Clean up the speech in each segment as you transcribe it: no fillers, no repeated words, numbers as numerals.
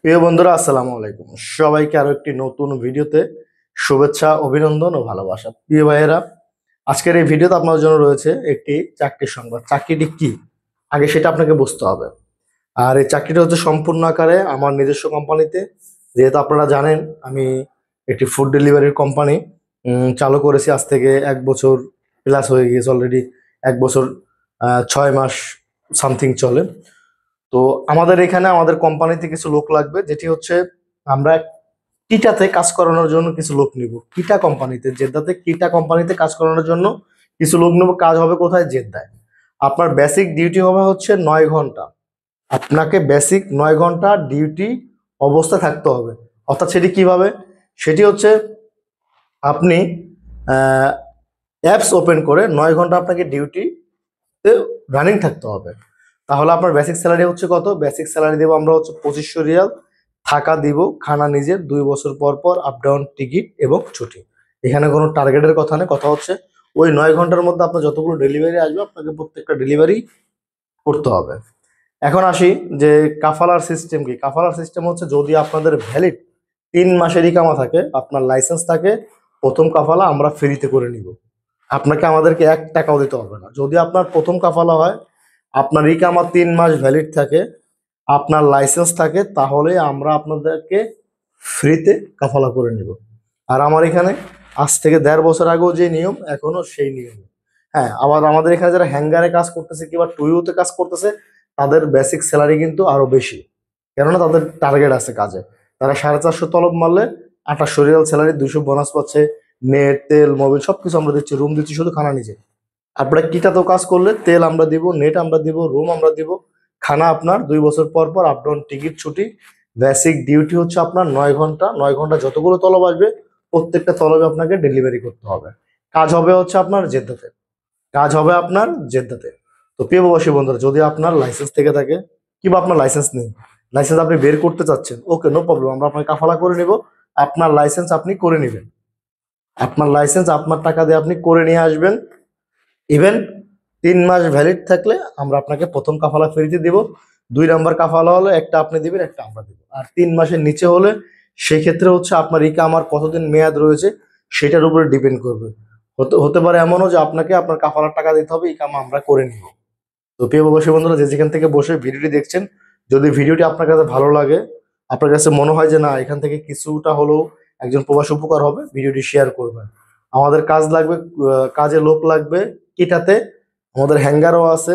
প্রিয় বন্ধুরা, আসসালামু আলাইকুম। সবাইকে আরো একটি নতুন ভিডিওতে শুভেচ্ছা, অভিনন্দন ও ভালোবাসা। প্রিয় ভাইয়েরা, আজকের এই ভিডিওতে আপনার জন্য রয়েছে একটি চাকরির সংবাদ। চাকরিটি কি আগে সেটা আপনাকে বুঝতে হবে। আর এই চাকরিটা হচ্ছে সম্পূর্ণ আকারে আমার নিজস্ব কোম্পানিতে। যেহেতু আপনারা জানেন আমি একটি ফুড ডেলিভারির কোম্পানি চালু করেছি। আজ থেকে 1 বছর প্লাস হয়ে গিয়েছে অলরেডি। 1 বছর 6 মাস সামথিং চলে। তো আমাদের এখানে আমাদের কোম্পানিতে কিছু লোক লাগবে, যেটি হচ্ছে আমরা কিটাতে কাজ করানোর জন্য কিছু লোক নিব। কিটা কোম্পানিতে, জেদ্দাতে কিটা কোম্পানিতে কাজ করানোর জন্য কিছু লোক নেব। কাজ হবে কোথায়? জেদ্দায়। আপনার বেসিক ডিউটি হবে হচ্ছে 9 ঘন্টা। আপনাকে বেসিক 9 ঘন্টা ডিউটি অবস্থা থাকতে হবে। অর্থাৎ সেটি কিভাবে? সেটি হচ্ছে আপনি অ্যাপস ওপেন করে 9 ঘন্টা আপনাকে ডিউটিতে রানিং থাকতে হবে। তাহলে আপনার বেসিক স্যালারি হচ্ছে কত? বেসিক স্যালারি দেবো আমরা হচ্ছে 2500 রিয়াল। থাকা দিব, খানা নিজের, 2 বছর পর পর আপ ডাউন টিকিট এবং ছুটি। এখানে কোনো টার্গেটের কথা নেই। কথা হচ্ছে ওই 9 ঘন্টার মধ্যে আপনার যতগুলো ডেলিভারি আসবে আপনাকে প্রত্যেকটা ডেলিভারি করতে হবে। এখন আসি যে কাফালার সিস্টেম কি। কাফালার সিস্টেম হচ্ছে যদি আপনাদের ভ্যালিড 3 মাসের ইকামা থাকে, আপনার লাইসেন্স থাকে, প্রথম কাফালা আমরা ফ্রিতে করে নিব। আপনাকে আমাদেরকে 1 টাকাও দিতে হবে না। যদি আপনার প্রথম কাফালা হয়, আপনার ইকামা 3 মাস ভ্যালিড থাকে, আপনার লাইসেন্স থাকে, তাহলে আমরা আপনাদেরকে ফ্রিতে কাফালা করে নিব। আর আমার এখানে আজ থেকে 1.5 বছর আগেও যে নিয়ম, এখনো সেই নিয়ম। হ্যাঁ, আবার আমাদের এখানে যারা হ্যাঙ্গারে কাজ করতেছে কিংবা টুইওতে কাজ করতেছে, তাদের বেসিক স্যালারি কিন্তু আরো বেশি। কেননা তাদের টার্গেট আছে কাজে। তারা 450 তলব মারলে 2800 রিয়াল স্যালারি, 200 বোনাস পাচ্ছে। নেট, তেল, মোবিল সবকিছু আমরা দিচ্ছি, রুম দিচ্ছি, শুধু খানা নিজে। আপনারা কিটাতেও কাজ করলে তেল আমরা দিব, নেট আমরা দিব, রুম আমরা দিব, খানা আপনার 2 বছর পর পর আপ ডাউন টিকিট ছুটি। বেসিক ডিউটি হচ্ছে আপনার 9 ঘন্টা। 9 ঘন্টা যতগুলো তলব আসবে প্রত্যেকটা তলবে আপনাকে ডেলিভারি করতে হবে। কাজ হবে হচ্ছে আপনার জেদ্দাতে। কাজ হবে আপনার জেদ্দাতে। তো প্রিয় প্রবাসী বন্ধুরা, যদি আপনার লাইসেন্স থেকে থাকে কিংবা আপনার লাইসেন্স নেই, লাইসেন্স আপনি বের করতে চাচ্ছেন, ওকে, নো প্রবলেম, আমরা আপনাকে কাফালা করে নিব। আপনার লাইসেন্স আপনি করে নেবেন। আপনার লাইসেন্স আপনার টাকা দিয়ে আপনি করে নিয়ে আসবেন। ইভেন 3 মাস ভ্যালিড থাকলে আমরা আপনাকে প্রথম কাফালা ফ্রিতে দিব। 2 নাম্বার কাফালা হলে একটা আপনি দিবেন, একটা আমরা দিব। আর 3 মাসের নিচে হলে সেই ক্ষেত্রে হচ্ছে আপনার ইকামার কতদিন মেয়াদ রয়েছে সেটার উপরে ডিপেন্ড করবে। হতে হতে পারে এমনও যে আপনাকে আপনার কাফালার টাকা দিতে হবে, ইকামা আমরা করে নিব। তো প্রিয় প্রবাসী বন্ধুরা, যে যেখান থেকে বসে ভিডিওটি দেখছেন, যদি ভিডিওটি আপনার কাছে ভালো লাগে, আপনার কাছে মনে হয় যে না এখান থেকে কিছুটা হলেও একজন প্রবাসী উপকার হবে, ভিডিওটি শেয়ার করবেন। আমাদের কাজ লাগবে, কাজে লোক লাগবে কিটাতে। আমাদের হ্যাঙ্গারও আছে,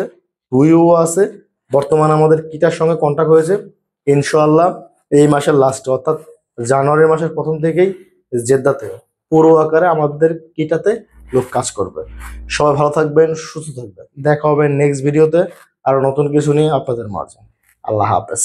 হুইও আছে। বর্তমানে আমাদের কিটার সঙ্গে কন্ট্যাক্ট হয়েছে। ইনশাআল্লাহ এই মাসের লাস্টে, অর্থাৎ জানুয়ারি মাসের প্রথম থেকেই জেদ্দাতে পুরো আকারে আমাদের কিটাতে লোক কাজ করবে। সবাই ভালো থাকবেন, সুস্থ থাকবেন। দেখা হবে নেক্সট ভিডিওতে আরো নতুন কিছু নিয়ে আপনাদের মাঝে। আল্লাহ হাফেজ।